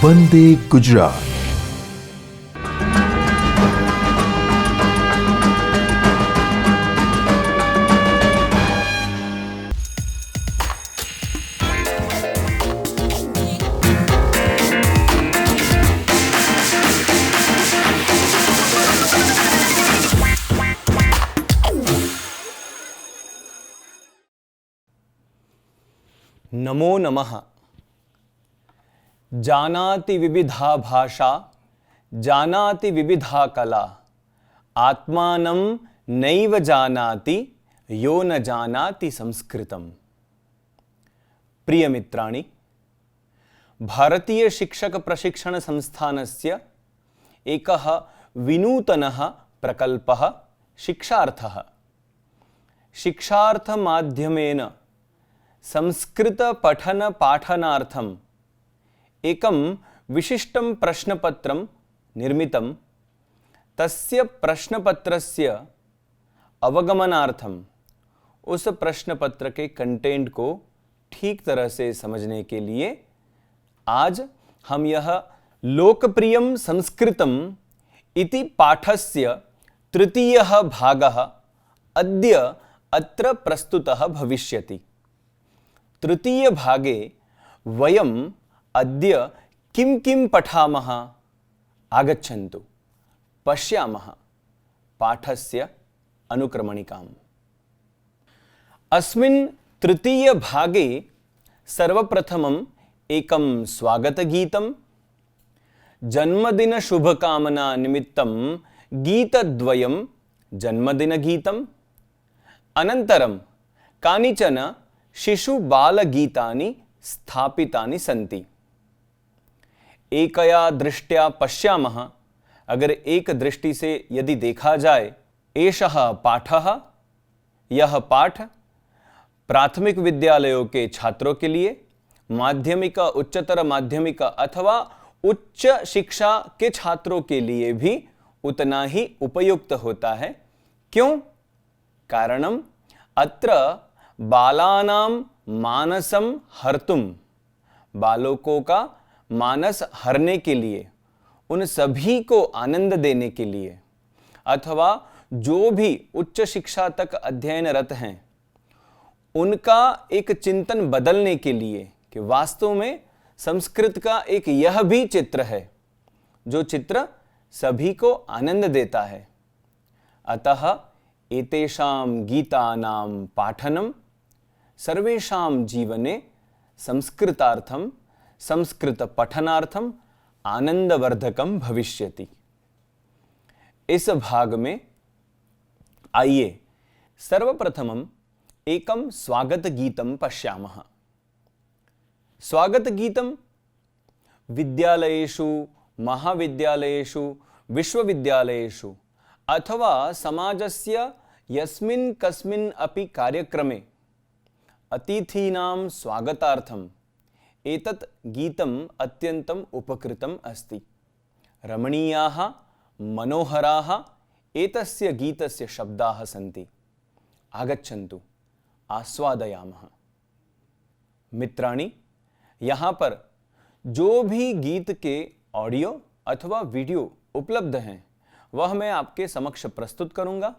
वंदे गुजरात। नमो नमः। जानाति विविधा भाषा, जानाति विविधा कला, आत्मानं नैव जानाति यो न जानाति संस्कृतम। प्रिय मित्राणि, भारतीय शिक्षक प्रशिक्षण संस्थानस्य एकः विनूतनः प्रकल्पः शिक्षार्थः। शिक्षार्थ माध्यमेन संस्कृत पठन पाठनार्थम एकं विशिष्टं प्रश्नपत्रं निर्मितं। तस्य प्रश्नपत्रस्य अवगमनार्थम उस प्रश्नपत्र के कंटेंट को ठीक तरह से समझने के लिए आज हम यह लोकप्रियं संस्कृतम इति पाठस्य तृतीयः भागः अद्य अत्र प्रस्तुतः भविष्यति। तृतीय भागे वयम् अद्य किं किं पठामः, आगच्छन्तु पश्यामः पाठस्य अनुक्रमणिकाम्। अस्मिन् तृतीय भागे सर्वप्रथमम् एकं स्वागतगीतं, जन्मदिन शुभकामना निमित्तं गीतद्वयं जन्मदिनगीतं, अनन्तरं कानिचन शिशु बालगीतानि स्थापितानि सन्ति। एकया दृष्ट्या पश्यामः, अगर एक दृष्टि से यदि देखा जाए, एषः पाठः, यह पाठ प्राथमिक विद्यालयों के छात्रों के लिए, माध्यमिक, उच्चतर माध्यमिक अथवा उच्च शिक्षा के छात्रों के लिए भी उतना ही उपयुक्त होता है। क्यों? कारणम अत्र बालानां मानसम हर्तुम, बालकों का मानस हरने के लिए, उन सभी को आनंद देने के लिए, अथवा जो भी उच्च शिक्षा तक अध्ययनरत हैं उनका एक चिंतन बदलने के लिए कि वास्तव में संस्कृत का एक यह भी चित्र है जो चित्र सभी को आनंद देता है। अतः एतेषां गीतानां पाठनं सर्वेषां जीवने संस्कृतार्थं संस्कृत पठनार्थं आनंदवर्धकं भविष्यति। इस भाग में आइए सर्वप्रथमं एकं स्वागत गीतं पश्यामः। स्वागत गीतं विद्यालयेषु, महाविद्यालयेषु, विश्वविद्यालयेषु अथवा समाजस्य यस्मिन् कस्मिन् अपि कार्यक्रमे अतिथीनां स्वागतार्थम् एतत् गीतम् अत्यन्तम् उपकृतम् अस्ति। रमणीयाः मनोहराः एतस्य गीतस्य शब्दाः सन्ति। आगच्छन्तु आस्वादयामः। मित्राणि, यहाँ पर जो भी गीत के ऑडियो अथवा वीडियो उपलब्ध हैं वह मैं आपके समक्ष प्रस्तुत करूँगा।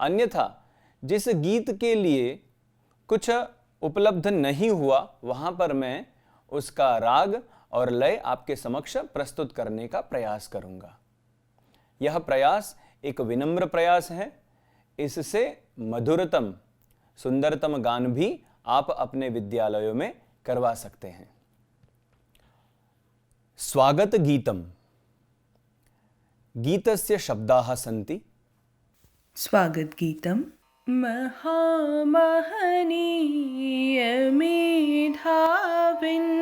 अन्यथा जिस गीत के लिए कुछ उपलब्ध नहीं हुआ वहाँ पर मैं उसका राग और लय आपके समक्ष प्रस्तुत करने का प्रयास करूँगा। यह प्रयास एक विनम्र प्रयास है। इससे मधुरतम, सुंदरतम गान भी आप अपने विद्यालयों में करवा सकते हैं। स्वागत गीतम। गीतस्य शब्दाः सन्ति। स्वागत गीतम। महामहनीय मेधाविन्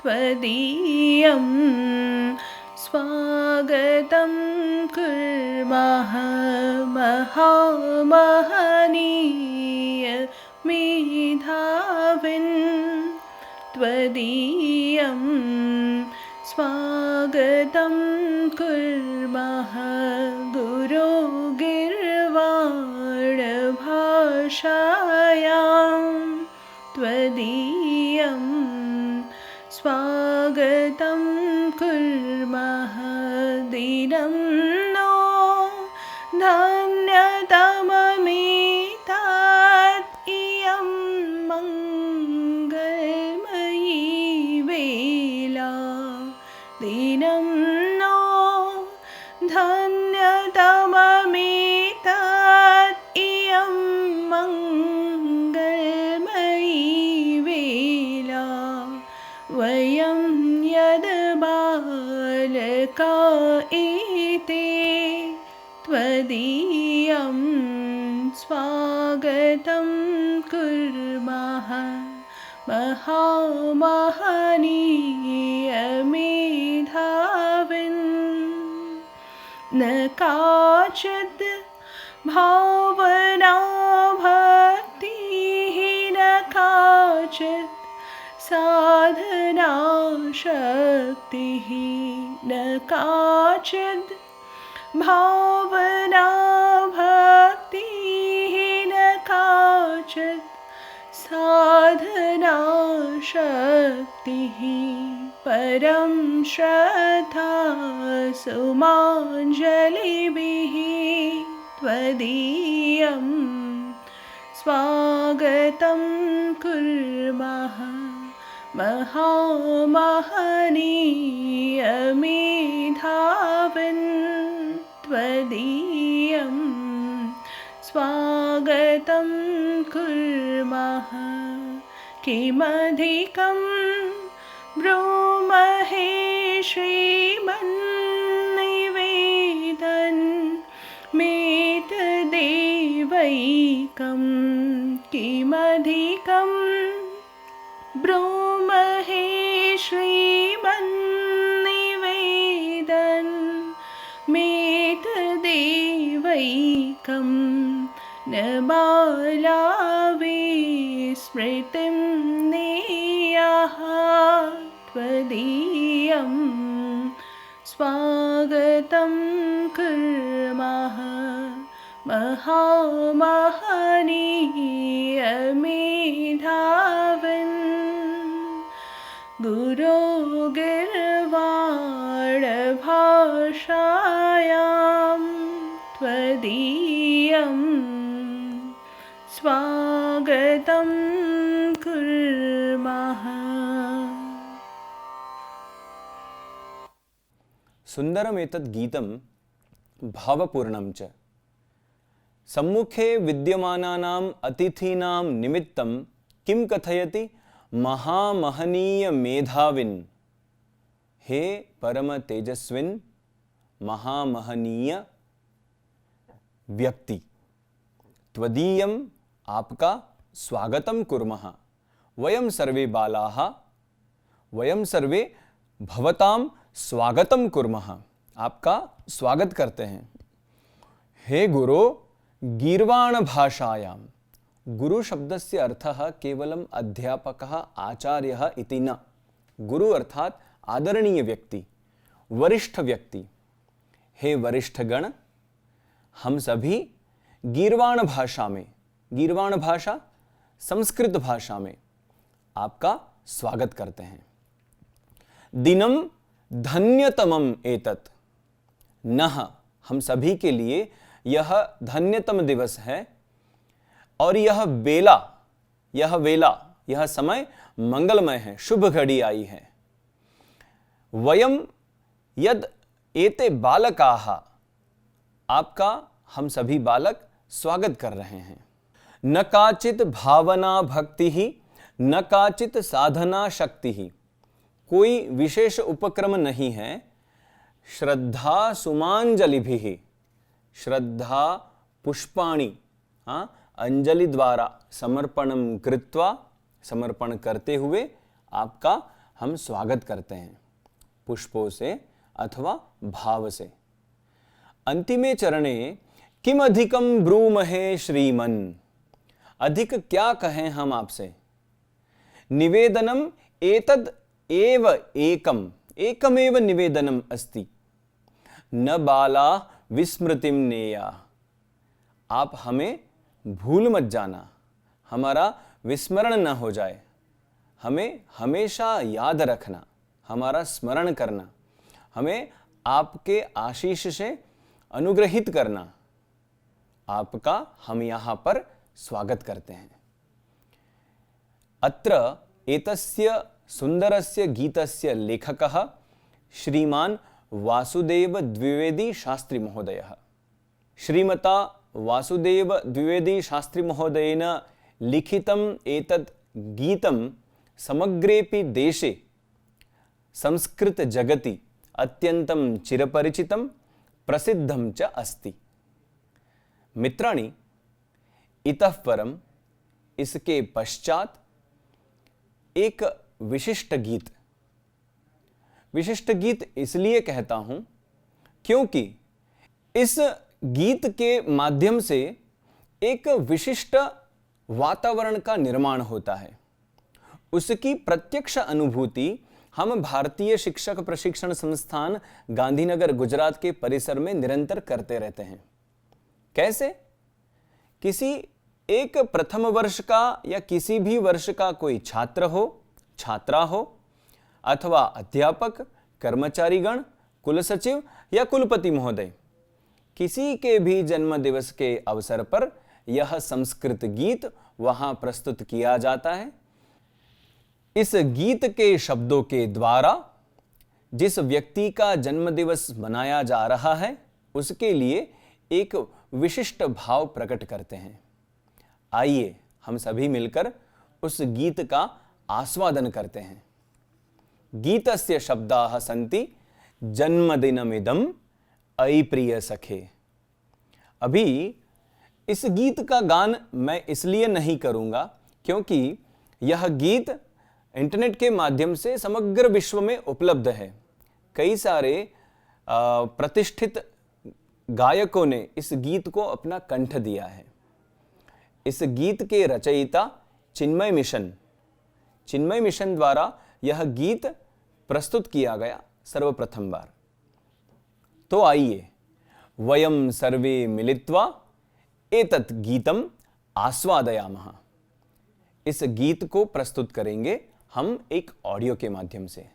त्वदीयं स्वागतं कुर्मः। महामहनीय मेधाविन् त्वदीयं स्वागतं कुर्मः। गुरो भाषायां त्वदीयं स्वागतं दीनं नो धन्यतममेतत् इयं मङ्गलमयी वेला वयं यद् बालका एते त्वदीयं स्वागतं कुर्मः महामहनीयमेधाविन् न काचिद् भावना भक्तिः न काचित् साधना शक्तिः न काचिद् भावना भक्तिः न काचित् साधना शक्तिः परं श्रद्धा सुमाञ्जलिभिः त्वदीयं स्वागतं कुर्मः महामहनीयमेधाविन् त्वदीयं स्वागतं कुर्मः किमधिकं ब्रूमहे श्रीमन्निवेदन् मेतदेवैकं किमधिकं ब्रूमहे श्रीमन्निवेदन् मेतदेवैकं न बालाविस्मृतिं नेयः त्वदीयं स्वागतं कुर्मः महामहनीयमेधाविन् गुरोर्गिर्वाणभाषायां त्वदीयं स्वागतं कुर्मः। सुंदरमेतद् गीतं भावपूर्णं च सम्मुखे विद्यमानानाम् अतिथीनां निमित्तं किं कथयति महामहनीय मेधाविन्। हे परम तेजस्विन् महामहनीय व्यक्ति, त्वदीयं आपका स्वागतं कुर्मः। वयं सर्वे बालाः वयं सर्वे भवतां स्वागतं कुर्मः, आपका स्वागत करते हैं। हे गुरो गीर्वाण भाषायां, गुरु शब्दस्य अर्थः केवलम् अध्यापकः आचार्यः इति न। गुरु अर्थात आदरणीय व्यक्ति, वरिष्ठ व्यक्ति। हे वरिष्ठगण, हम सभी गीर्वाण भाषा में, गीर्वाण भाषा संस्कृत भाषा में आपका स्वागत करते हैं। दिनम धन्यतमम एतत्, नः, हम सभी के लिए यह धन्यतम दिवस है और यह वेला, यह समय मंगलमय है, शुभ घड़ी आई है। वयम यद एते बालकाः, आपका हम सभी बालक स्वागत कर रहे हैं। न काचित भावना भक्ति ही न काचित साधना शक्ति ही, कोई विशेष उपक्रम नहीं है। श्रद्धा सुमांजलिभिः, श्रद्धा पुष्पाणि, अंजलि द्वारा समर्पणम कृत्वा, समर्पण करते हुए आपका हम स्वागत करते हैं, पुष्पों से अथवा भाव से। अंतिमे चरणे किम अधिकम ब्रूमहे श्रीमन्, अधिक क्या कहें हम आपसे। निवेदनम एतद् एव एकम, एकमेव निवेदनम अस्ति। न बाला विस्मृतिम नेया, आप हमें भूल मत जाना, हमारा विस्मरण न हो जाए। हमें हमेशा याद रखना, हमारा स्मरण करना, हमें आपके आशीष से अनुग्रहित करना। आपका हम यहाँ पर स्वागत करते हैं। अत्र एतस्य सुंदरस्य गीतस्य लेखकः श्रीमान वासुदेव द्विवेदी शास्त्री महोदयः। श्रीमता वासुदेव द्विवेदी शास्त्री महोदयेन लिखितम् एतत् गीतं समग्रेपि देशे संस्कृत जगति अत्यंतं चिरपरिचितं प्रसिद्धं च अस्ति। मित्राणि, इतः परम इसके पश्चात एक विशिष्ट गीत इसलिए कहता हूं क्योंकि इस गीत के माध्यम से एक विशिष्ट वातावरण का निर्माण होता है। उसकी प्रत्यक्ष अनुभूति हम भारतीय शिक्षक प्रशिक्षण संस्थान गांधीनगर गुजरात के परिसर में निरंतर करते रहते हैं। कैसे? किसी एक प्रथम वर्ष का या किसी भी वर्ष का कोई छात्र हो, छात्रा हो, अथवा अध्यापक, कर्मचारीगण, कुलसचिव या कुलपति महोदय, किसी के भी जन्म दिवस के अवसर पर यह संस्कृत गीत वहां प्रस्तुत किया जाता है। इस गीत के शब्दों के द्वारा जिस व्यक्ति का जन्मदिवस मनाया जा रहा है उसके लिए एक विशिष्ट भाव प्रकट करते हैं। आइए हम सभी मिलकर उस गीत का आस्वादन करते हैं। गीतस्य शब्दाः सन्ति जन्मदिनमिदं अयि प्रिय सखे। अभी इस गीत का गान मैं इसलिए नहीं करूंगा क्योंकि यह गीत इंटरनेट के माध्यम से समग्र विश्व में उपलब्ध है। कई सारे प्रतिष्ठित गायकों ने इस गीत को अपना कंठ दिया है। इस गीत के रचयिता चिन्मय मिशन द्वारा यह गीत प्रस्तुत किया गया सर्वप्रथम बार। तो आइए वयम सर्वे मिलित्वा एतत् गीतम आस्वादयामः। इस गीत को प्रस्तुत करेंगे हम एक ऑडियो के माध्यम से।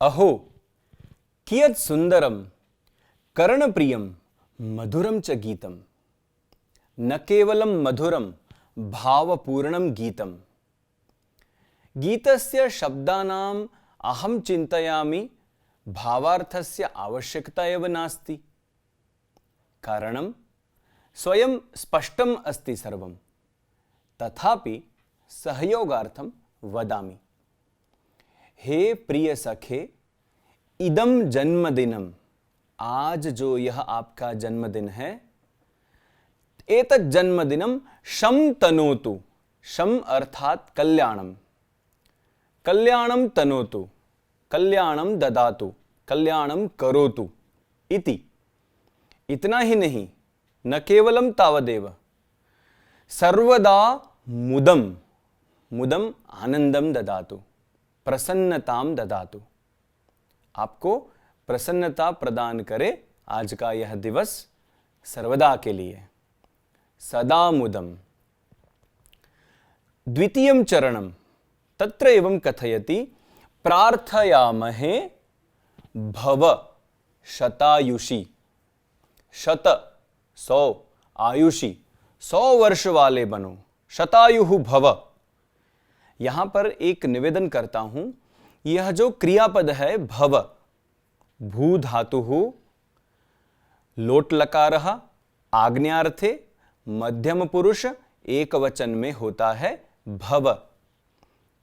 अहो कियत् सुंदरम कर्णप्रियम मधुरम च गीतम, न केवलम मधुरम भावपूर्णम गीतम। गीतस्य शब्दानाम अहम चिंतयामि, भावार्थस्य आवश्यकता एव नास्ति। कारणं स्वयं स्पष्टम अस्ति सर्वं, तथापि सहयोगार्थम वदामि। हे प्रिय सखे, इदम जन्मदिनम, आज जो यह आपका जन्मदिन है, एतत् जन्मदिनम शम तनोतु, शम अर्थात कल्याणम, कल्याणम तनोतु, कल्याणम ददातु, कल्याणम करोतु इति। इतना ही नहीं, न केवलम तावदेव, सर्वदा मुदम, मुदम आनंदम ददातु, प्रसन्नताम ददातु। आपको प्रसन्नता प्रदान करे आज का यह दिवस सर्वदा के लिए। सदा मुदम। द्वितीयं चरणम तत्र एवं कथयति प्रार्थयामहे भव शतायुषी। शत 100, आयुषी 100 वर्ष वाले बनो, शतायुः भव। यहां पर एक निवेदन करता हूं, यह जो क्रियापद है भव, भू धातुः लोट लकारः आज्ञार्थे मध्यम पुरुष एक वचन में होता है भव।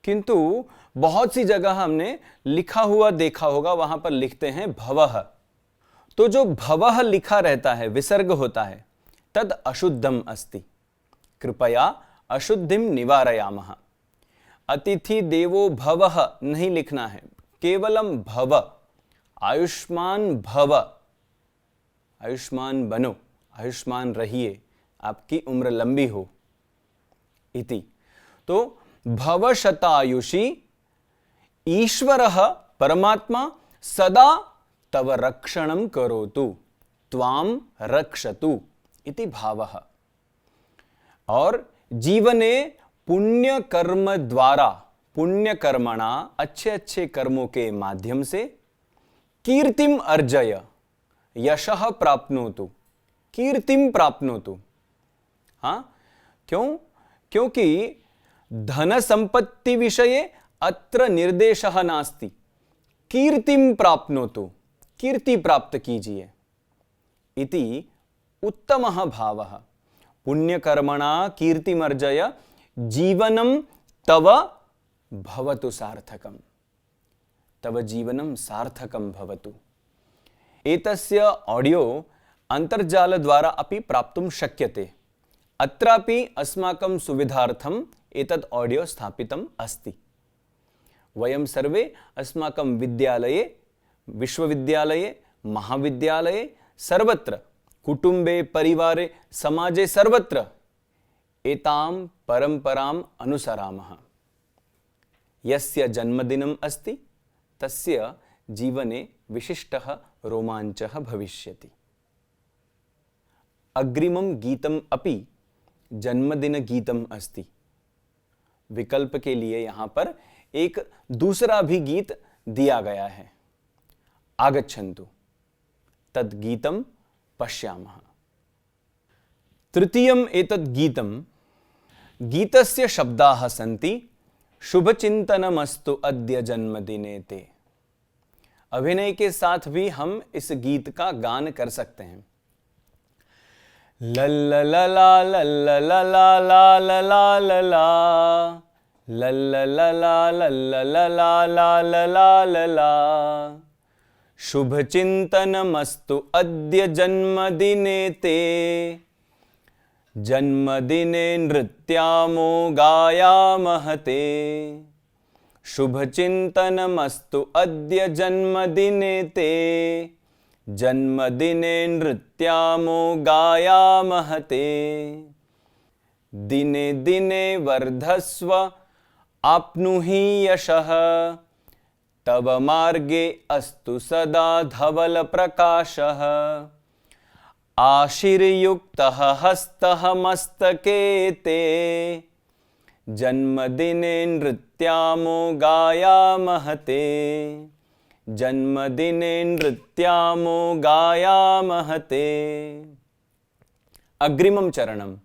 किंतु बहुत सी जगह हमने लिखा हुआ देखा होगा, वहां पर लिखते हैं भवः। तो जो भवः लिखा रहता है, विसर्ग होता है, तद अशुद्धम अस्ति। कृपया अशुद्धिम निवारयामः। अतिथि देवो भवः नहीं लिखना है, केवलम भव। आयुष्मान भव, आयुष्मान बनो, आयुष्मान रहिए, आपकी उम्र लंबी हो इति। तो भव शतायुषी ईश्वरः परमात्मा सदा तव रक्षणं करोतु, त्वां रक्षतु इति भावः। और जीवने पुण्य कर्म द्वारा, पुण्य कर्मणा, अच्छे अच्छे कर्मों के माध्यम से कीर्तिम अर्जय यशः प्राप्नोतु, कीर्तिम प्राप्नोतु। हाँ, क्योंकि धन संपत्ति विषये अत्र निर्देशः नास्ति। कीर्तिम प्राप्नोतु, कीर्ति प्राप्त कीजिए इति उत्तमः भावः। पुण्यकर्मणा कीर्तिमर्जय जीवनं तव भवतु सार्थकम्, तव जीवनं सार्थकं भवतु। एतस्य ऑडियो अंतर्जाल द्वारा अपि प्राप्तुं शक्यते। अत्रापि अस्माकं सुविधार्थम् एतत् ऑडियो स्थापितम् अस्ति। वयं सर्वे अस्माकं विद्यालये, विश्वविद्यालये, महाविद्यालये, सर्वत्र कुटुंबे, परिवारे, समाजे, सर्वत्र एतां परंपराम् अनुसरामः। यस्य जन्मदिनम् अस्ति तस्य जीवने विशिष्टः रोमाञ्चः भविष्यति। अग्रिमं गीतम् अपि जन्मदिन गीतम् अस्ति। विकल्प के लिए यहां पर एक दूसरा भी गीत दिया गया है। आगच्छन्तु तद् गीतं पश्यामः। तृतीयम् एतद् गीतं, गीतस्य शब्दाः सन्ति शुभचिन्तनमस्तु अद्य जन्मदिने ते। अभिनय के साथ भी हम इस गीत का गान कर सकते हैं। लल्ला ला ला लल्ला ला ला ला ला ला ला ला लल्ला ला ला लल्ला ला ला ला ला ला ला। शुभचिन्तनमस्तु अद्य जन्मदिने ते। जन्मदिने नृत्यामो गायामः ते। शुभचिन्तनमस्तु अद्य जन्मदिने ते। जन्मदिने नृत्यामो गायामः ते। दिने दिने वर्धस्व आप्नुहि यशः। तव मार्गे अस्तु सदा धवल प्रकाशः। आशीर्युक्तः हस्तः मस्तके ते। जन्मदिने नृत्यामो गायामः ते। जन्मदिने नृत्यामो गायामः ते। अग्रिमं चरणं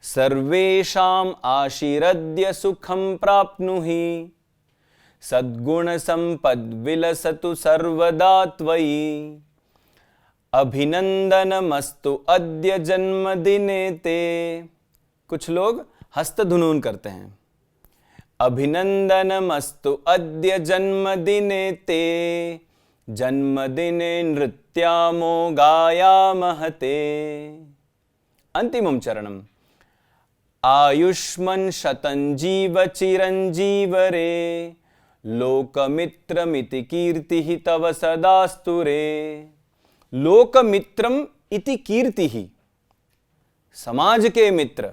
सर्वेषाम् आशीरद्य सुखं प्राप्नुहि। सद्गुणसम्पद्विलसतु सर्वदा त्वयि। अभिनंदनमस्तु अद्य जन्मदिने ते। कुछ लोग हस्तधुनून करते हैं। अभिनंदनमस्तु अद्य जन्मदिने ते। जन्मदिने नृत्यामो गायामः ते। अंतिमं चरणम् आयुष्मन् शतं जीव चिरञ्जीव रे। लोकमित्रमिति कीर्तिः तव सदास्तु रे। लोकमित्रम इति कीर्तिः, समाज के मित्र,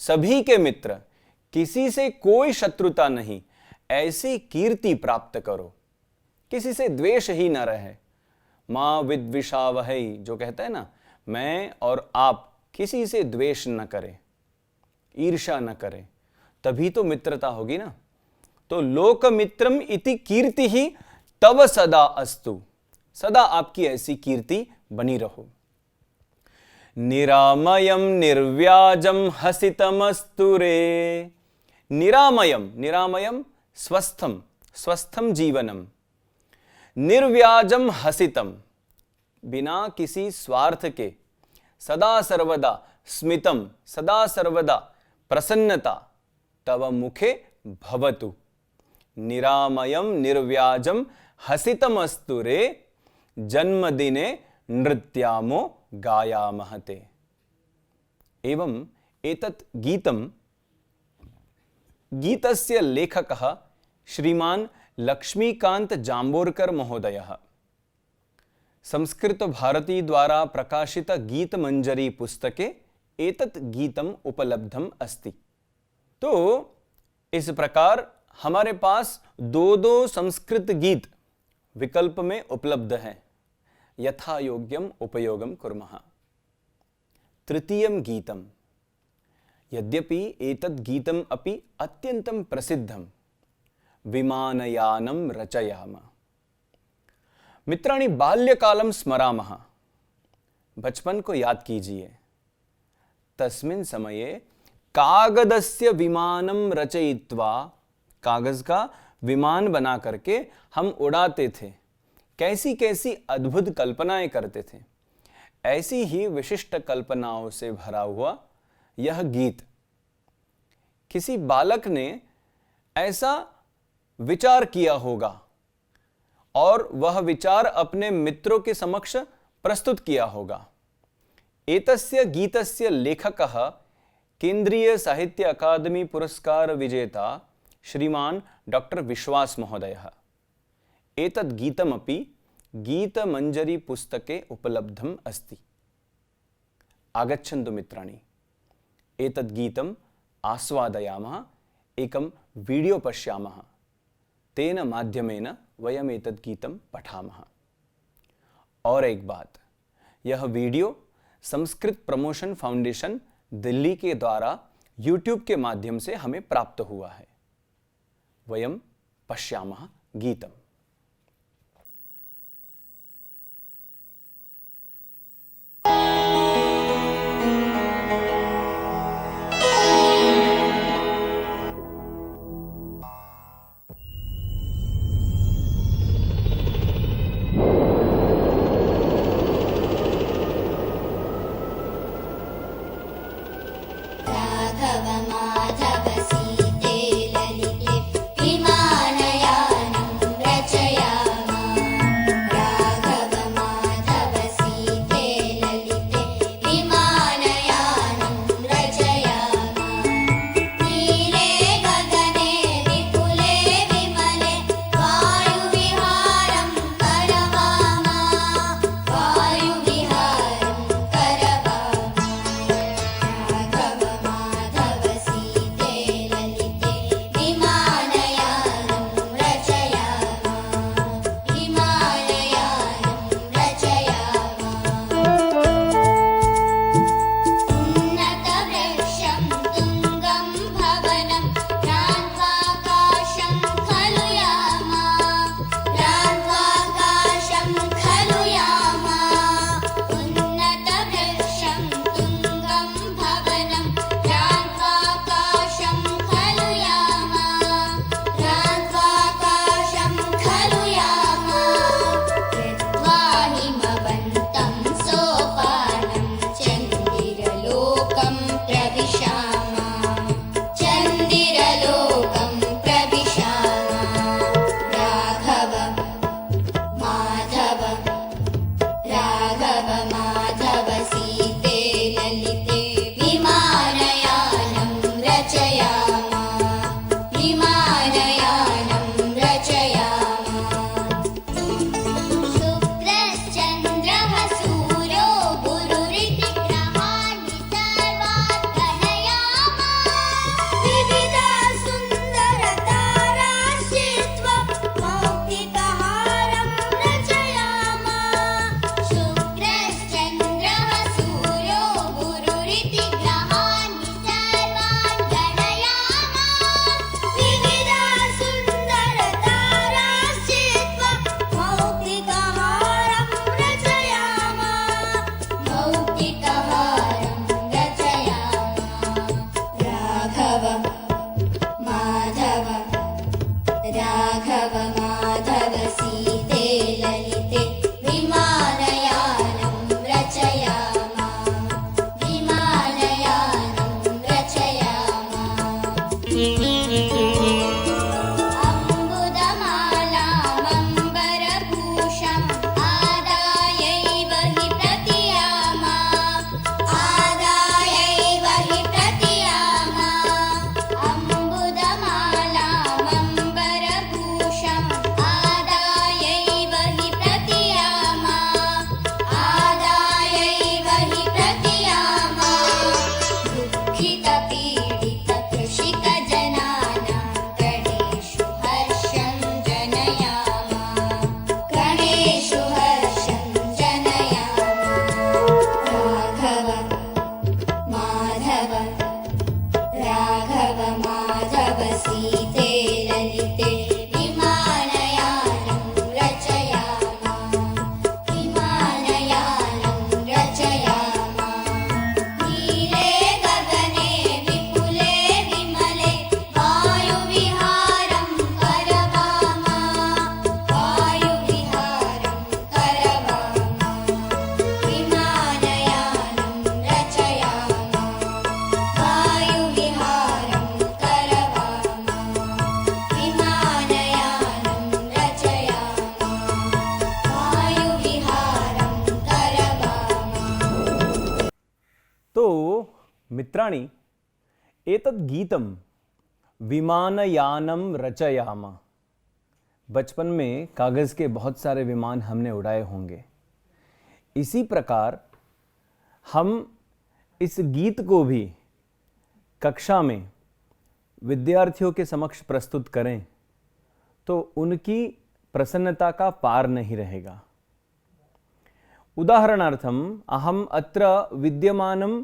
सभी के मित्र, किसी से कोई शत्रुता नहीं, ऐसी कीर्ति प्राप्त करो, किसी से द्वेष ही न रहे। मां विद्विषावहै, जो कहता है ना, मैं और आप किसी से द्वेष न करें, ईर्ष्या न करें, तभी तो मित्रता होगी ना। तो लोक मित्रम इति कीर्ति ही तव सदा अस्तु, सदा आपकी ऐसी कीर्ति बनी रहो। निरामयम निर्व्याजम हसितमस्तु रे। निरामयम, निरामयम स्वस्थम, स्वस्थम जीवनम। निर्व्याजम हसितम, बिना किसी स्वार्थ के, सदा सर्वदा स्मितम, सदा सर्वदा प्रसन्नता, तव मुखे भवतु। निरामयम निर्व्याजम हसितमस्तु रे, जन्मदिने नृत्यामो गायामहते। एवं एतत् गीतम, गीतस्य लेखकः श्रीमान लक्ष्मीकांत जाम्बोरकर महोदयः। संस्कृत भारती द्वारा प्रकाशित गीत मंजरी पुस्तके एतत् गीतम उपलब्धम अस्ति। तो इस प्रकार हमारे पास दो दो संस्कृत गीत विकल्प में उपलब्ध हैं। यथा योग्यम उपयोगम कुर्मः। तृतीयं गीतम, यद्यपि एतद् गीतम अपि अत्यंतं प्रसिद्धम, विमानयानं रचयाम। मित्राणि, बाल्यकालं स्मरामः, बचपन को याद कीजिए। तस्मिन् समये कागदस्य विमानं रचयित्वा, कागज का विमान बना करके हम उड़ाते थे। कैसी कैसी अद्भुत कल्पनाएं करते थे। ऐसी ही विशिष्ट कल्पनाओं से भरा हुआ यह गीत, किसी बालक ने ऐसा विचार किया होगा और वह विचार अपने मित्रों के समक्ष प्रस्तुत किया होगा। एतस्य गीतस्य लेखकः केंद्रीय साहित्य अकादमी पुरस्कार विजेता श्रीमान डॉक्टर विश्वास महोदयः। एतद् गीतमपि गीतमंजरी पुस्तके उपलब्धम् अस्ति। आगच्छन्तु मित्राणि, एतद् गीतम् आस्वादयामः, एकं वीडियो पश्यामः, तेन माध्यमेन वयम् एतद् गीतं पठामः। और एक बात, यह video Sanskrit promotion foundation Delhi के द्वारा YouTube के माध्यम से हमें प्राप्त हुआ है। वयं पश्यामः गीतम्। राघव माधव सीते ललिते विमानयानं अम्बुदमालामम्बरभूषम् आदायैव हि प्रतियामा आदायैव हि प्रतियामा अम्बुदमालामम्बरभूषम् आदायैव हि प्रतियामा आदायैव हि प्रतियामा दुःखितपीडितकृषिकजनानां गणेषु हर्षं जनयामा गणेषु हर्षं जनयामा राघव माधव सीते ललिते विमानयानं रचयामा विमानयानं रचयामा नीले गगने विपुले विमले वायुविहारं करवामा वायुविहारं करवामा विमानयानं रचयामा वायुविहारं करवामा विमानयानं रचयामा वायुविहारं करवामा। तो मित्राणि, एतद् गीतम विमानयानम रचयाम। बचपन में कागज के बहुत सारे विमान हमने उड़ाए होंगे। इसी प्रकार हम इस गीत को भी कक्षा में विद्यार्थियों के समक्ष प्रस्तुत करें तो उनकी प्रसन्नता का पार नहीं रहेगा। उदाहरणार्थम अहम अत्र विद्यमानं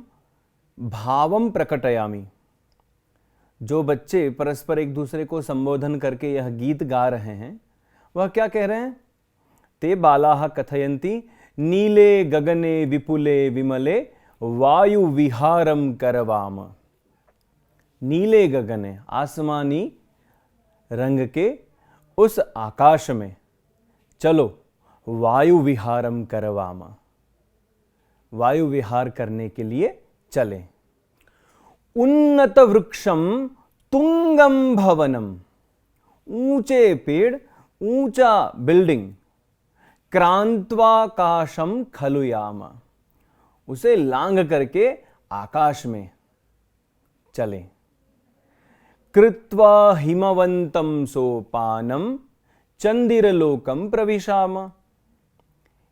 भावं प्रकटयामि। जो बच्चे परस्पर एक दूसरे को संबोधन करके यह गीत गा रहे हैं, वह क्या कह रहे हैं? ते बालाः कथयन्ति नीले गगने विपुले विमले वायु विहारम करवाम। नीले गगने, आसमानी रंग के उस आकाश में चलो वायु विहारम करवाम, वायु विहार करने के लिए चलें। उन्नत वृक्षम तुंगम भवनम, ऊंचे पेड़, ऊंचा बिल्डिंग, क्रांत्वाकाशम खलुयाम, उसे लांग करके आकाश में चलें। कृत्वा हिमवंतम सोपानम चंदिरलोकम प्रविशाम।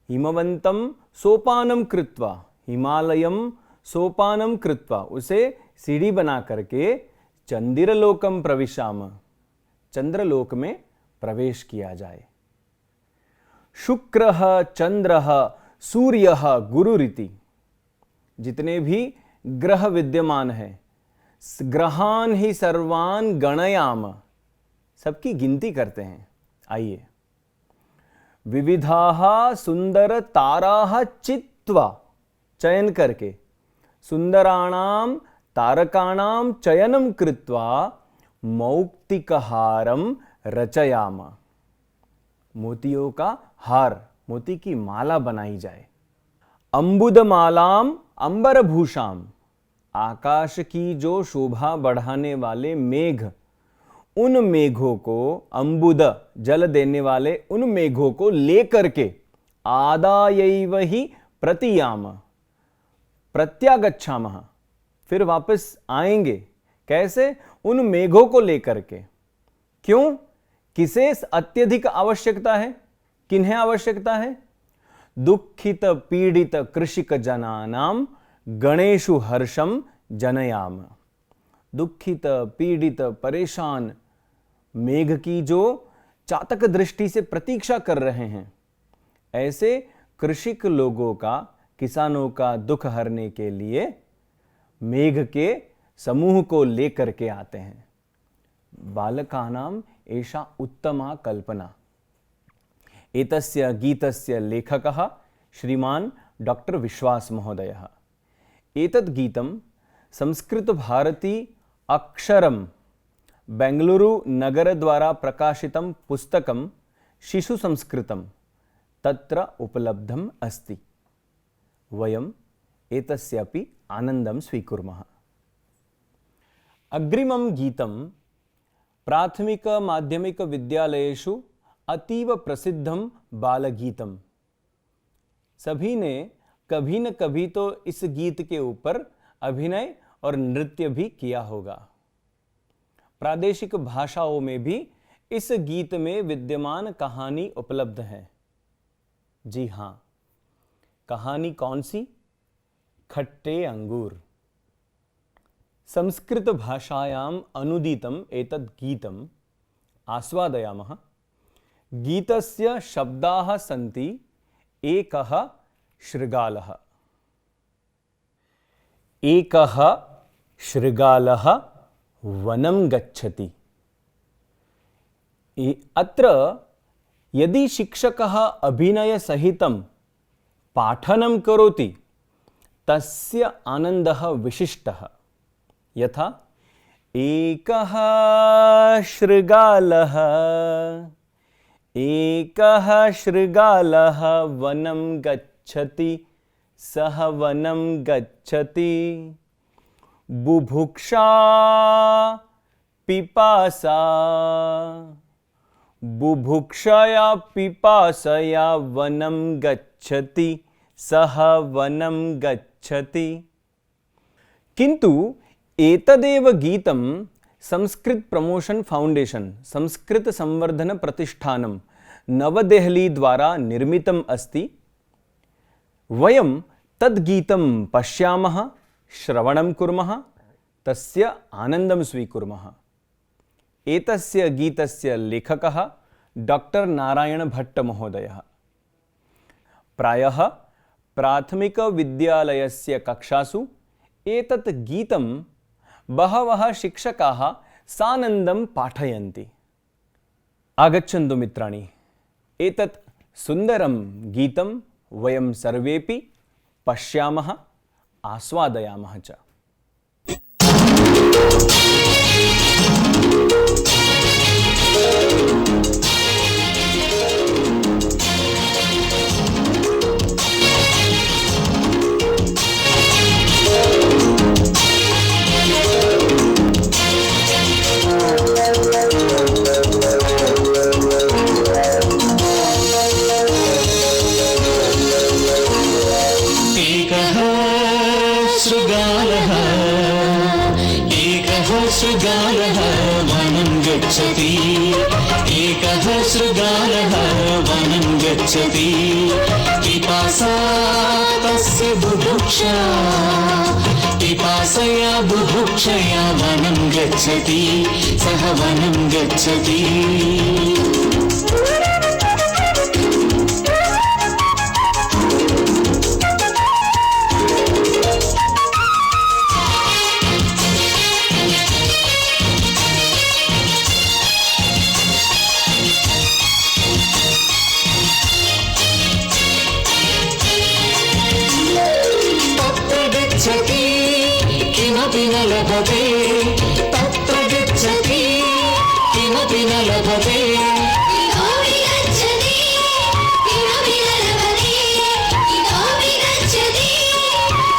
हिमवंतम सोपानम कृत्वा, हिमालयम सोपानम कृत्वा, उसे सीढ़ी बना करके चंदिरलोकम प्रविशाम, चंद्रलोक में प्रवेश किया जाए। शुक्रः चंद्रः सूर्यः गुरुरिति, जितने भी ग्रह विद्यमान हैं, ग्रहान ही सर्वान गणयाम, सबकी गिनती करते हैं। आइए, विविधाः सुंदर ताराः चित्वा, चयन करके, सुंदराणाम तारकाणाम चयनम कृत्वा मौक्तिकहारम रचयाम, मोतियों का हार, मोती की माला बनाई जाए। अंबुदमालाम अंबरभूषाम, आकाश की जो शोभा बढ़ाने वाले मेघ, उन मेघों को, अंबुद जल देने वाले उन मेघों को लेकर के आदायैव हि प्रतियाम, प्रत्यागच्छामः, फिर वापस आएंगे। कैसे? उन मेघों को लेकर के। क्यों? किसे अत्यधिक आवश्यकता है? किन्हें आवश्यकता है? दुखित पीड़ित कृषिक जनानाम गणेशु हर्षम जनयाम। दुखित, पीड़ित, परेशान मेघ की जो चातक दृष्टि से प्रतीक्षा कर रहे हैं, ऐसे कृषिक लोगों का, किसानों का दुख हरने के लिए मेघ के समूह को लेकर के आते हैं। बालकानाम एषा उत्तमा कल्पना। एतस्य गीतस्य लेखकः श्रीमान डॉक्टर विश्वास महोदयः। एतद् गीतं संस्कृत भारती अक्षरम बेंगलुरु नगर द्वारा प्रकाशितं पुस्तकं शिशु संस्कृतं तत्र उपलब्धम् अस्ति। वयम् एतस्यापि आनन्दं स्वीकुर्मः। अग्रिमं गीतं प्राथमिक माध्यमिक विद्यालयेषु अतीव प्रसिद्धम बालगीतम। सभी ने कभी न कभी तो इस गीत के ऊपर अभिनय और नृत्य भी किया होगा। प्रादेशिक भाषाओं में भी इस गीत में विद्यमान कहानी उपलब्ध है। जी हां, कहानी कौन सी? खट्टे अंगूर। संस्कृत भाषायाम अनुदितम एतद् गीतम आस्वादयामः। गीतस्य शब्दाः सन्ति एकः शृगालः। एकः शृगालः वनं गच्छति। अत्र यदि शिक्षकः अभिनयसहितं पाठनं करोति तस्य आनन्दः विशिष्टः। यथा एकः शृगालः, एकः शृगालः वनं गच्छति, सः वनं गच्छति। बुभुक्षा पिपासा, बुभुक्षया पिपासया वनं गच्छति, सः वनं गच्छति। किन्तु एतदेव गीतं संस्कृत प्रमोशन फाउंडेशन, संस्कृत संवर्धन प्रतिष्ठानं नवदेहली द्वारा निर्मितम् अस्ति। वयं तद् गीतं पश्यामः, श्रवणं कुर्मः, तस्य आनन्दं स्वीकुर्मः। एतस्य गीतस्य लेखकः डॉक्टर नारायण भट्ट महोदयः। प्रायः प्राथमिक विद्यालयस्य कक्षासु एतत् गीतं बहवः शिक्षकाः सानन्दं पाठयन्ति। आगच्छन्तु मित्राणि, एतत् सुन्दरं गीतं वयं सर्वेपि पश्यामः, आस्वादयामः च। शृगालः वनं गच्छति, एकः शृगालः वनं गच्छति। पिपासा तस्य बुभुक्षा, पिपासया बुभुक्षया वनं गच्छति, सः वनं गच्छति। किमपि न लभते, तत्र गच्छति किमपि न लभते। इतोऽपि गच्छति किमपि न लभते, इतोऽपि गच्छति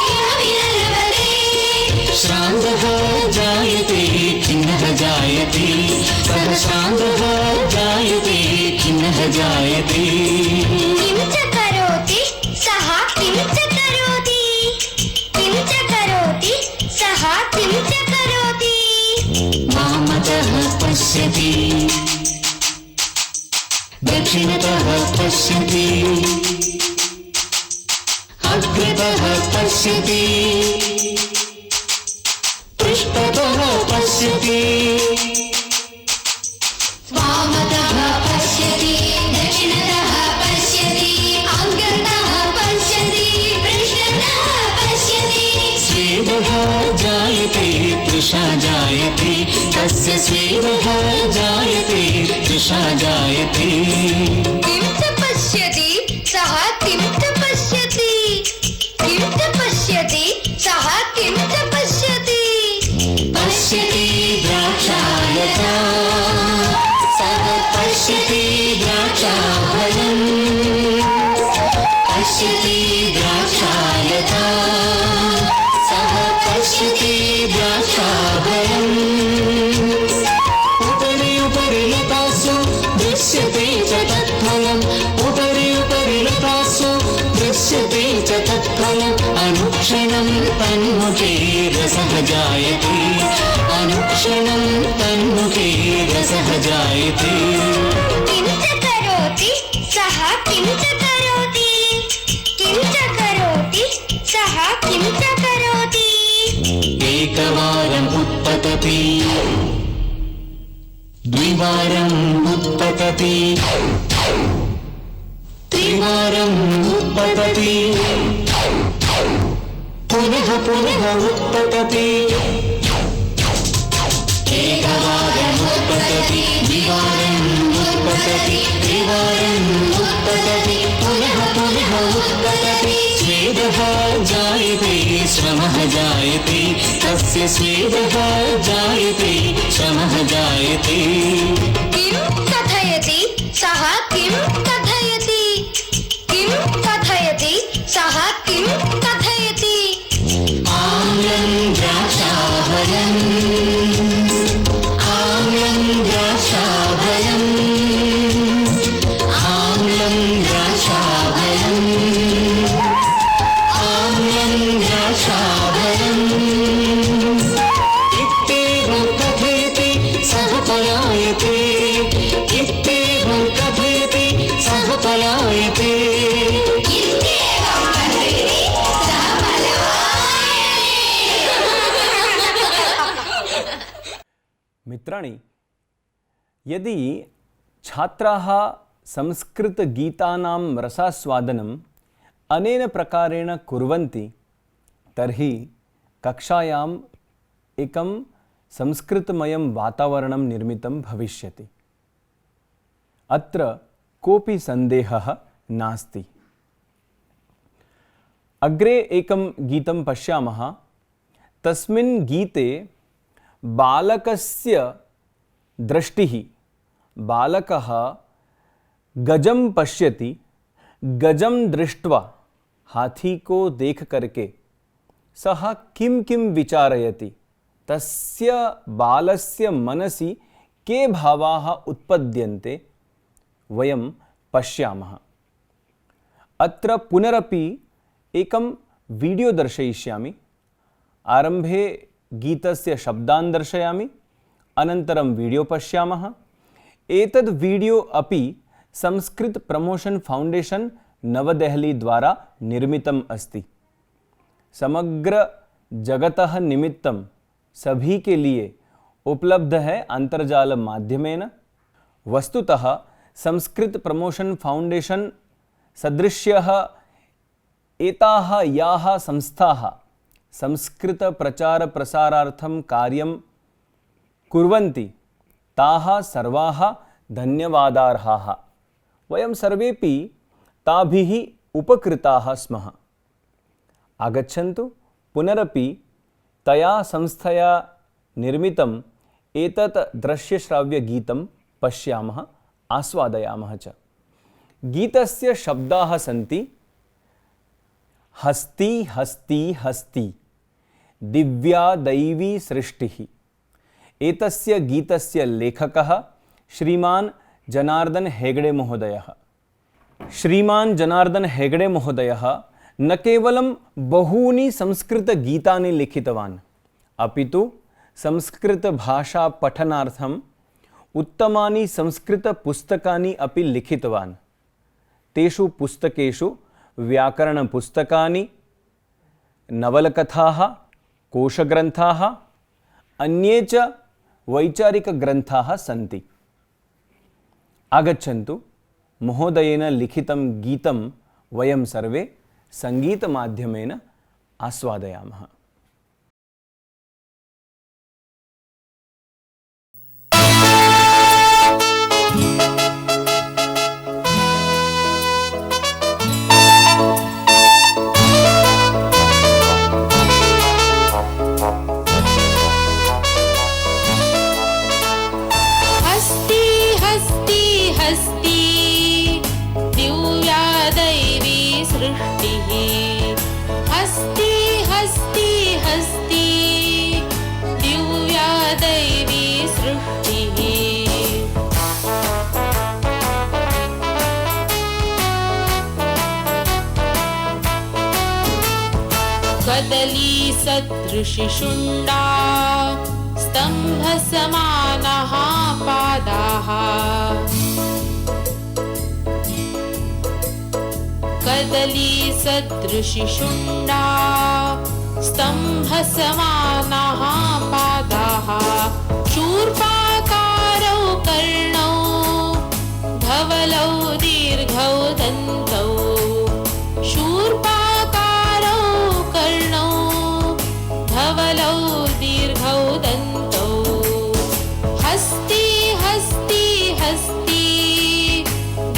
किमपि न लभते। श्रान्तः जायते खिन्नः जायते, सः श्रान्तः जायते खिन्नः जायते। किं च करोति सः, किं च करोति, किं च करोति सः, किं च करोति। वामतः पश्यति, दक्षिणतः पश्यति, अग्रतः पश्यति, पृष्ठतः पश्यति। वामतः पश्यति, दक्षिणतः पश्यति, अग्रतः पश्यति, पृष्ठतः पश्यति। स्वेदः जायते तृषा जायते, तस्य स्वेदः जायते तृषा जायते। किं च पश्यति सः, किं च पश्यति, किं च पश्यति सः, किं च पश्यति। पश्यति द्राक्षालता, सः पश्यति द्राक्षाफलम्, पश्यति द्राक्षालता, सः पश्यति द्राक्षाफलम्। उपरि जायते अनुक्षणं तन्मुखे रसः जायते किं च करोति सः किं च करोति किं च करोति सः किं च करोति एकवारम् उत्पतति द्विवारम् उत्पतति त्रिवारम् उत्पतति पुनः पुनः उत्पतति एकवारम् उत्पतति द्विवारम् उत्पतति त्रिवारम् उत्पतति पुनः पुनः उत्पतति स्वेदः जायते श्रमः जायते तस्य स्वेदः जायते श्रमः जायते किं कथयति सः किं कथयति किं कथयति सः किं कथयति आम्लं द्राक्षाफलम् आम्लं द्राक्षाफलम् आम्लं द्राक्षाफलम् आम्लं द्राक्षाफलम् इत्येवं कथयति सः पलायते इत्येवं कथयति सः पलायते इत्येवं कथयति सः पलायते। मित्राणि, यदि छात्राः संस्कृतगीतानां रसास्वादनम् अनेन प्रकारेण कुर्वन्ति तर्हि कक्षायाम् एकं संस्कृतमयं वातावरणं निर्मितं भविष्यति। अत्र कोऽपि सन्देहः नास्ति। अग्रे एकं गीतं पश्यामः। तस्मिन् गीते बालकस्य दृष्टिः, बालकः गजं पश्यति, गजं दृष्ट्वा हाथी को देख करके सः किं किं विचारयति, तस्य बालस्य मनसि के भावाः उत्पद्यन्ते वयं पश्यामः। अत्र पुनरपि एकं वीडियो दर्शयिष्यामि। आरम्भे गीतस्य शब्दान् दर्शयामि, अनन्तरं वीडियो पश्यामः। एतद् वीडियो अपि संस्कृत प्रमोशन फाउंडेशन नवदेहली द्वारा निर्मितम् अस्ति। समग्र जगतः निमित्तं सभी के लिए उपलब्ध है अंतर्जाल माध्यमेन। वस्तुतः संस्कृत प्रमोशन फाउंडेशन सदृश्यः एताः याः संस्थाः संस्कृत प्रचार प्रसारार्थं कार्यं कुर्वन्ति ताः सर्वाः धन्यवादार्हाः। वयं सर्वेपि ताभिः उपकृताः स्मः। आगच्छन्तु पुनरपि तया संस्थया निर्मितम् एतत् दृश्यश्राव्यगीतं पश्यामः, आस्वादयामः च। गीतस्य शब्दाः सन्ति हस्ति हस्ति हस्ति दिव्या दैवी सृष्टिः। एतस्य गीतस्य लेखकः श्रीमान् जनार्दन हेगड़े महोदयः। श्रीमान् जनार्दन हेगड़े महोदयः न केवलं बहूनि संस्कृतगीतानि लिखितवान्, अपितु संस्कृतभाषा पठनार्थम् उत्तमानि संस्कृतपुस्तकानि अपि लिखितवान्। तेषु पुस्तकेषु व्याकरणपुस्तकानि, नवलकथाः, कोशग्रन्थाः, अन्ये च वैचारिकग्रन्थाः सन्ति। आगच्छन्तु महोदयेन लिखितं गीतं वयं सर्वे संगीतमाध्यमेन आस्वादयामः। कदली सदृशी शुण्डा स्तम्भसमानाः पादाः कदली सदृशी शुण्डा स्तम्भसमानाः पादाः शूर्पाकारौ कर्णौ धवलौ दीर्घौ दन्तौ शूर्पाकारौ कर्णौ धवलौ दीर्घौ दन्तौ हस्ती हस्ती हस्ती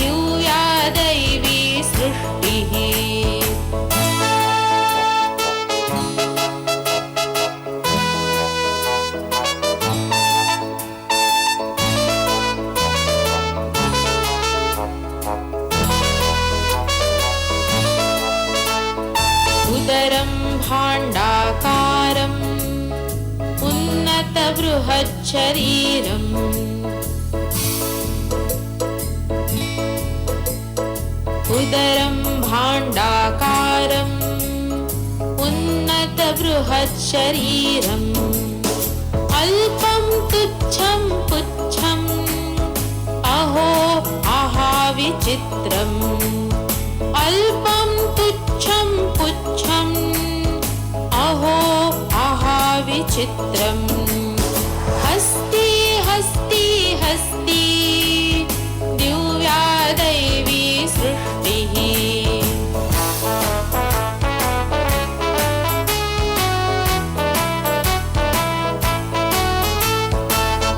दिव्या दैवी सृष्टिः उदरं भाण्डाकारम् उन्नतबृहच्छरीरम् उदरं भाण्डाकारम् उन्नतबृहच्छरीरम् अल्पं तुच्छं पुच्छम् अहो आहा विचित्रम् अल्पं तुच्छं पुच्छम् अहो आहा विचित्रम् हस्ती हस्ती हस्ती दिव्या दैवी सृष्टिः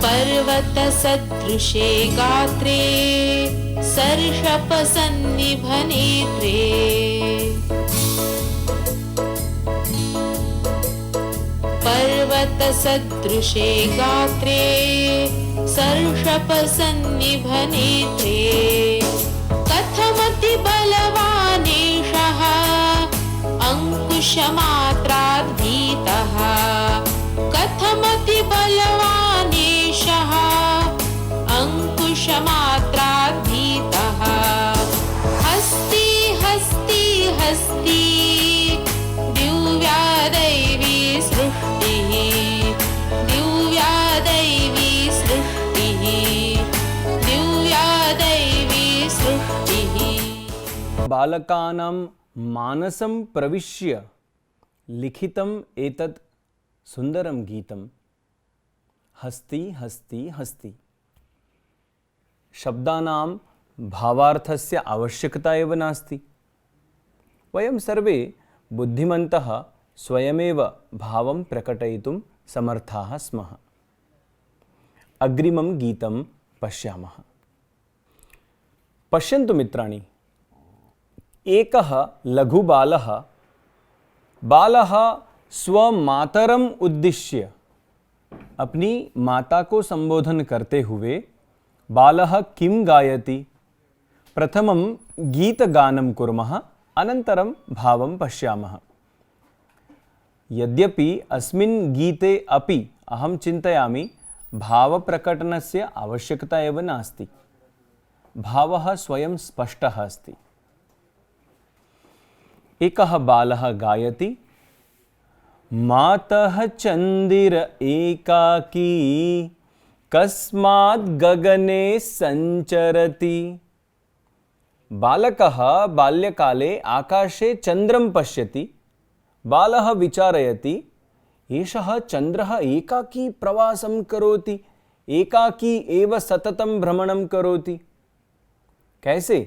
पर्वतसदृशे गात्रे सर्षपसन्निभनेत्रे पर्वतसदृशे गात्रे सर्षपसन्निभनेत्रे कथमति बलवानेशः अङ्कुशमात्राद् भीतः कथमति बलवानेशः अङ्कुशमात्राद् भीतः हस्ती हस्ती हस्ती दिव्या दैवी सृष्टिः दिव्या दैवी सृष्टिः दिव्या दैवी सृष्टिः बालकानां मानसं प्रविश्य लिखितम् एतत् सुंदरं गीतं हस्ति हस्ति हस्ति। शब्दानां भावार्थस्य आवश्यकता एव नास्ति। वयं सर्वे बुद्धिमन्तः स्वयमेव भावं प्रकटयितुं समर्थाः स्मः। अग्रिमं गीतं पश्यामः। पश्यन्तु मित्राणि, एकः लघुबालः स्वमातरम् उद्दिश्य अपनी माता को संबोधन करते हुए बालः किं गायति? प्रथमं गीतगानं कुर्मः, अनन्तरं भावं पश्यामः। यद्यपि अस्मिन् गीते अपि अहं चिन्तयामि भावप्रकटनस्य आवश्यकता एव नास्ति। भावः स्वयं स्पष्टः अस्ति। एकः बालः गायति, मातः चन्दिर एकाकी कस्मात् गगने सञ्चरति। बालकः बाल्यकाले आकाशे चन्द्रं पश्यति। बालः विचारयति, एषः चन्द्रः एकाकी प्रवासं करोति, एकाकी एव सततं भ्रमणं करोति। कैसे?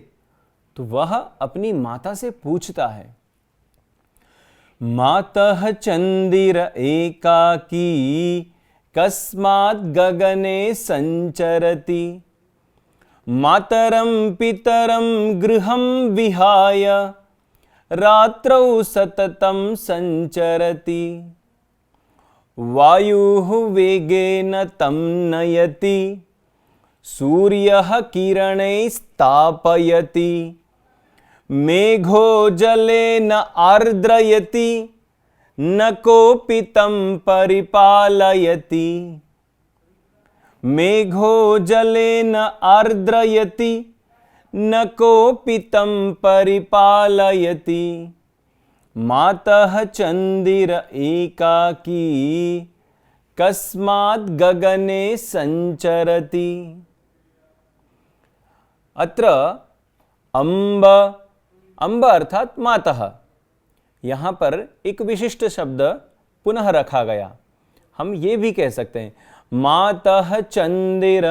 तो वह अपनी माता से पूछता है, मातः चन्दिर एकाकी कस्मात् गगने सञ्चरति। मातरं पितरं गृहं विहाय रात्रौ सततं सञ्चरति। वायुः वेगेन तं नयति, सूर्यः किरणैस्तापयति। मेघो जलेन आर्द्रयति, न कोऽपि तं परिपालयति। मेघो जलेन आर्द्रयति, न कोऽपि तं परिपालयति। मातः चंदिर एकाकी कस्मात् गगने संचरति। अत्र अम्ब, अम्ब अर्थात मातः, यहां पर एक विशिष्ट शब्द पुनः रखा गया। हम ये भी कह सकते हैं मातः चंदिरमानयतु।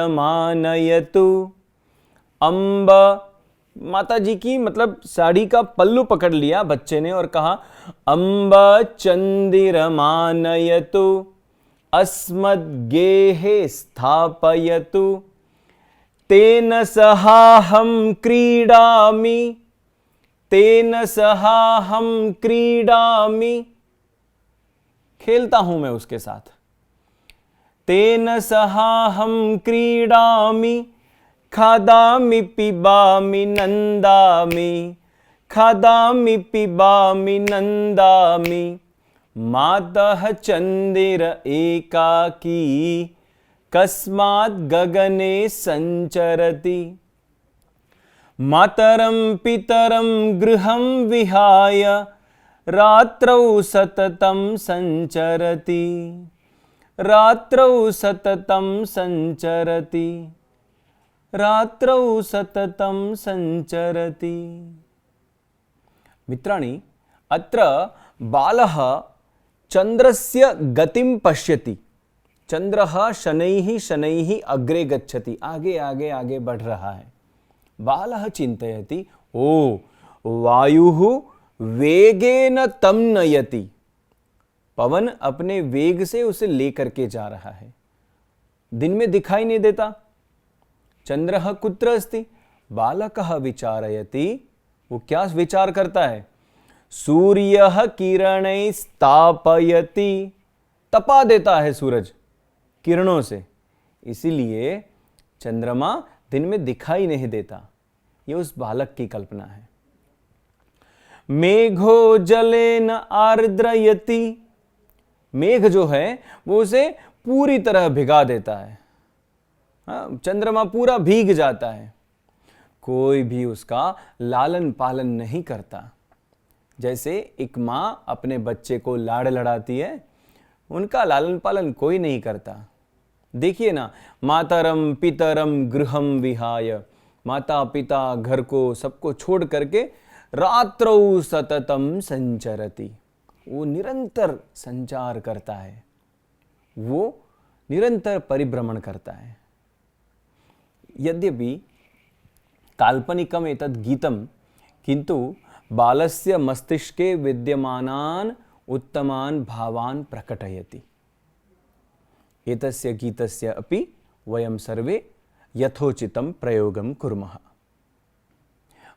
अम्ब, माता जी की मतलब साड़ी का पल्लू पकड़ लिया बच्चे ने और कहा अम्ब चंदिरमानयतु अस्मद्गेहे स्थापयतु तेन सहाहं क्रीडामि, तेन सहाहं क्रीडामि, खेलता हूं मैं उसके साथ। तेन सहाहं क्रीडामि खादामि पिबामि नंदामि, खादामि पिबामि नंदामि मातः चंदिर एकाकी कस्मात् गगने संचरति। मातरं पितरं गृहं विहाय रात्रौ सततं संचरति, रात्रौ सततं संचरति, रात्रौ सततं संचरति। मित्राणि, अत्र बालः चंद्रस्य गतिं पश्यति। चंद्रः शनैः शनैः अग्रे गच्छति, आगे आगे आगे बढ़ रहा है। बालः चिन्तयति ओ वायुः वेगेन तं नयति, पवन अपने वेग से उसे लेकर के जा रहा है। दिन में दिखाई नहीं देता। चंद्रः कुत्र अस्ति? बालकः विचारयति। वो क्या विचार करता है? सूर्यः किरणैस्तापयति, तपा देता है सूरज किरणों से, इसीलिए चंद्रमा दिन में दिखाई नहीं देता। ये उस बालक की कल्पना है। मेघो जलेन आर्द्रयति, मेघ जो है वो उसे पूरी तरह भिगा देता है। चंद्रमा पूरा भीग जाता है, कोई भी उसका लालन पालन नहीं करता। जैसे एक माँ अपने बच्चे को लाड़ लड़ाती है, उनका लालन पालन कोई नहीं करता। देखिए ना, मातरम पितरम गृहम विहाय, माता पिता घर को सबको छोड़ करके रात्रौ सततम संचरति, वो निरंतर संचार करता है, वो निरंतर परिभ्रमण करता है। यद्यपि काल्पनिकम एतद् गीतम, किंतु बालस्य मस्तिष्के विद्यमानान् उत्तमान् भावान् प्रकटयति। एतस्य गीतस्य अपि वयं सर्वे यथोचितं प्रयोगं कुर्मः।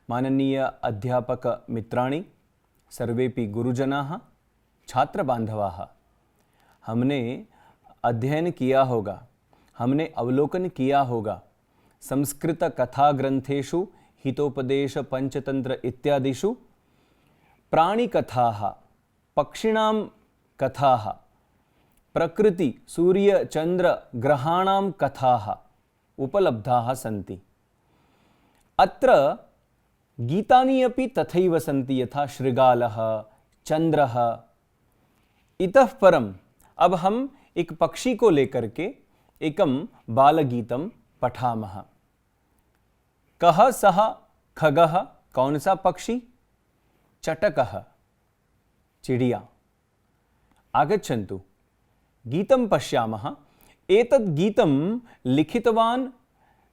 माननीय अध्यापक मित्राणि, सर्वेपि गुरुजनाः, छात्र बांधवाः, हमने अध्ययन किया होगा, हमने अवलोकन किया होगा संस्कृत कथा ग्रंथेषु, हितोपदेश पंचतंत्र इत्यादिषु प्राणी कथाः, पक्षिणां कथाः, प्रकृति सूर्य चंद्र ग्रहाणां कथाः उपलब्धाः सन्ति। अत्र गीतानि अपि तथैव सन्ति, यथा शृगालः, चंद्रः। इतः परम अब हम एक पक्षी को लेकर के एकम बालगीतम पठामः। कः सः खगः, कौन सा पक्षी? चटकः, चिड़िया। आगच्छन्तु गीतं पश्यामः। एतद् गीतं लिखितवान्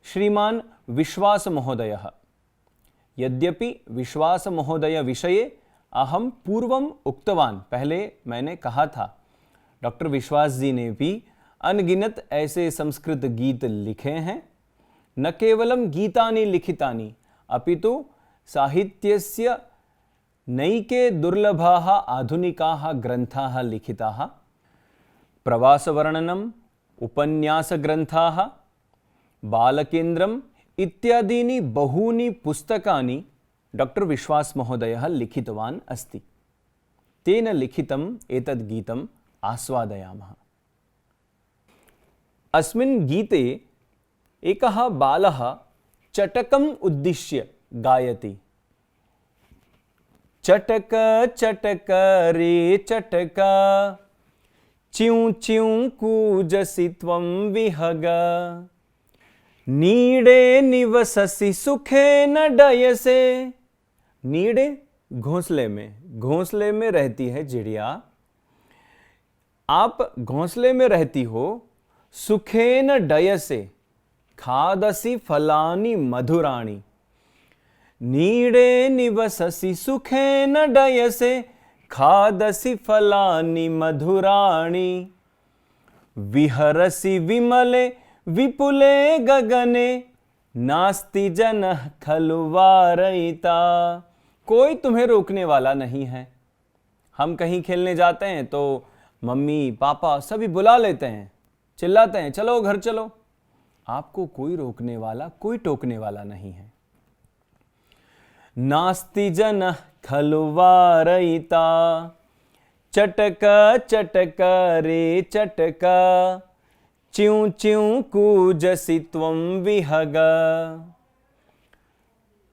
श्रीमान् विश्वास महोदयः। यद्यपि विश्वास महोदय विषये अहम पूर्वम उक्तवान्, पहले मैंने कहा था, डॉक्टर विश्वास जी ने भी अनगिनत ऐसे संस्कृत गीत लिखे हैं। न केवलं गीतानि लिखितानि, अपितु साहित्यस्य नैके दुर्लभाः आधुनिकाः ग्रन्थाः लिखिताः। प्रवासवर्णनम्, उपन्यासग्रन्थाः, बालकेन्द्रम् इत्यादीनि बहूनि पुस्तकानि डॉक्टर विश्वास महोदयः लिखितवान् अस्ति। तेन लिखितम् एतद् गीतम् आस्वादयामः। अस्मिन् गीते एकः बालः चटकम् उद्दिश्य गायति। चटक चटक रे चटका, च्यूं च्यूं कूजसि त्वं विहग, नीडे निवससि सुखे न डयसे। नीडे घोंसले में रहती है चिड़िया, आप घोंसले में रहती हो। सुखेन डयसे, खादसि फलानि मधुराणि, नीडे निवससि सुखेन डयसे, खादसि फलानि मधुराणि, विहरसि विमले विपुले गगने, नास्ति जनः खलु वारयिता। कोई तुम्हें रोकने वाला नहीं है। हम कहीं खेलने जाते हैं तो मम्मी पापा सभी बुला लेते हैं, चिल्लाते हैं चलो घर चलो। आपको कोई रोकने वाला, कोई टोकने वाला नहीं है। नास्ति जनः खलु वारयिता, चटक चटक रे चटका, च्यूं च्यूं कूजसि त्वं विहग।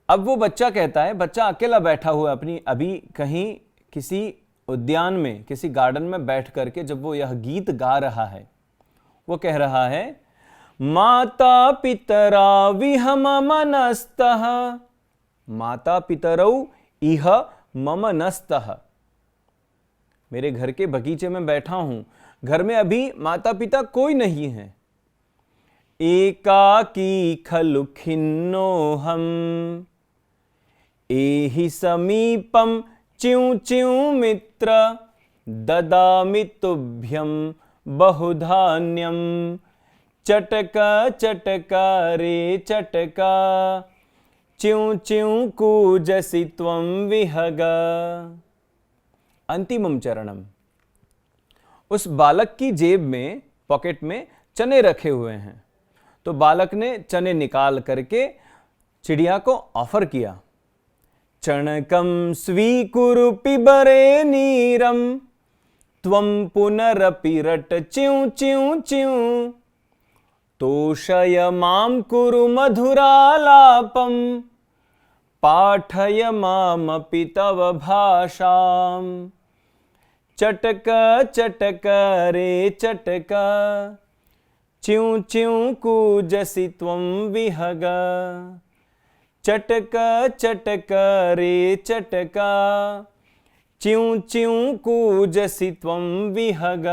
अब वो बच्चा कहता है, बच्चा अकेला बैठा हुआ अपनी अभी कहीं किसी उद्यान में, किसी गार्डन में बैठ करके जब वो यह गीत गा रहा है, वो कह रहा है माता पितरा विह मम नस्तः, माता पितरौ इह मम नस्तः। मेरे घर के बगीचे में बैठा हूं, घर में अभी माता पिता कोई नहीं है। एकाकी खलु खिन्नोऽहम्, एहि समीपं च्यूं च्यूं मित्र, ददामि तुभ्यं बहुधान्यं, चटक चटक रे चटका, च्यूं च्यूं कूजसि त्वं विहग। अंतिमम चरणम। उस बालक की जेब में, पॉकेट में चने रखे हुए हैं, तो बालक ने चने निकाल करके चिड़िया को ऑफर किया। चणकम स्वीकुरु पिबरे नीरम, त्वं पुनरपि रट च्यूं च्यूं च्यूं, तोषय मां कुरु मधुरालापं, पाठय मामपि तव भाषाम्। चटक चटक रे चटका, च्यूं च्यूं कूजसि त्वं विहग, चटक चटक रे चटका, च्यूं च्यूं कूजसि त्वं विहग।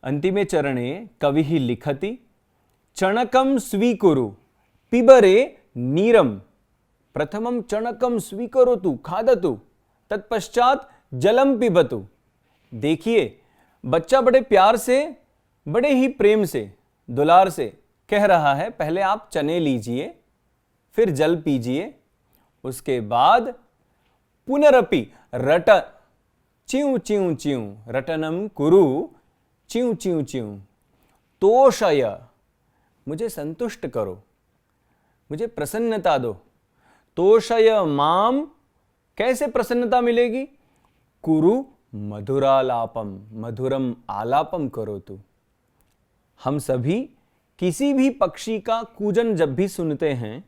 अंतिमे चरणे कविः लिखति चणकं स्वीकुरु पिबरे नीरम। प्रथमं चणकं स्वीकरोतु, खादतु, तत्पश्चात जलम पिबतु। देखिए बच्चा बड़े प्यार से, बड़े ही प्रेम से, दुलार से कह रहा है पहले आप चने लीजिए, फिर जल पीजिए, उसके बाद पुनरपि रट च्यूं च्यूं च्यूं, रटनम कुरु च्यूं च्यूं च्यूं, तोषय, मुझे संतुष्ट करो, मुझे प्रसन्नता दो। तोषय माम, कैसे प्रसन्नता मिलेगी? कुरु मधुरालापम, मधुरम आलापम करो तू। हम सभी किसी भी पक्षी का कूजन जब भी सुनते हैं,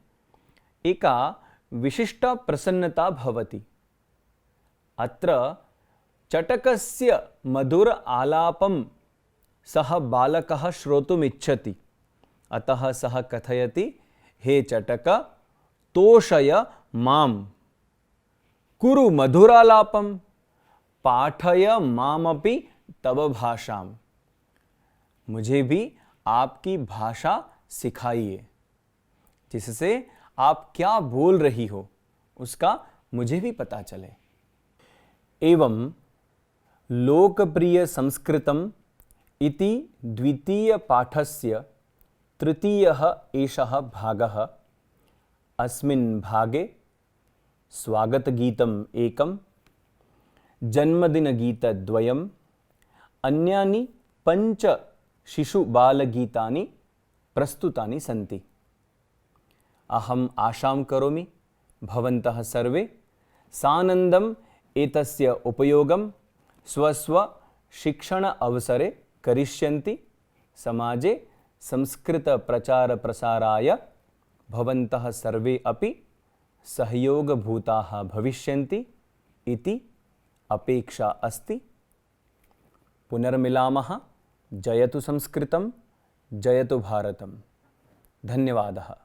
एका विशिष्ट प्रसन्नता भवति। अत्र चटकस्य मधुर आलापम सः बालकः श्रोतुमिच्छति, अतः सः कथयति हे चटक तोषय माम, कुरु मधुरालापम, पाठय मामपि तव भाषाम, मुझे भी आपकी भाषा सिखाइए, जिससे आप क्या बोल रही हो उसका मुझे भी पता चले। एवं लोकप्रिय संस्कृतम इति द्वितीय पाठस्य तृतीयः एषः भागः। अस्मिन् भागे स्वागतगीतम् एकं, जन्मदिनगीतद्वयम्, अन्यानि 5 शिशुबालगीतानि प्रस्तुतानि सन्ति। अहम् आशां करोमि भवन्तः सर्वे सानन्दम् एतस्य उपयोगं स्वस्व शिक्षण अवसरे करिष्यन्ति। समाजे संस्कृत प्रचार प्रसाराय भवन्तः सर्वे अपि सहयोगभूताः भविष्यन्ति इति अपेक्षा अस्ति। पुनर्मिलामः। जयतु संस्कृतं, जयतु भारतम्। धन्यवादः।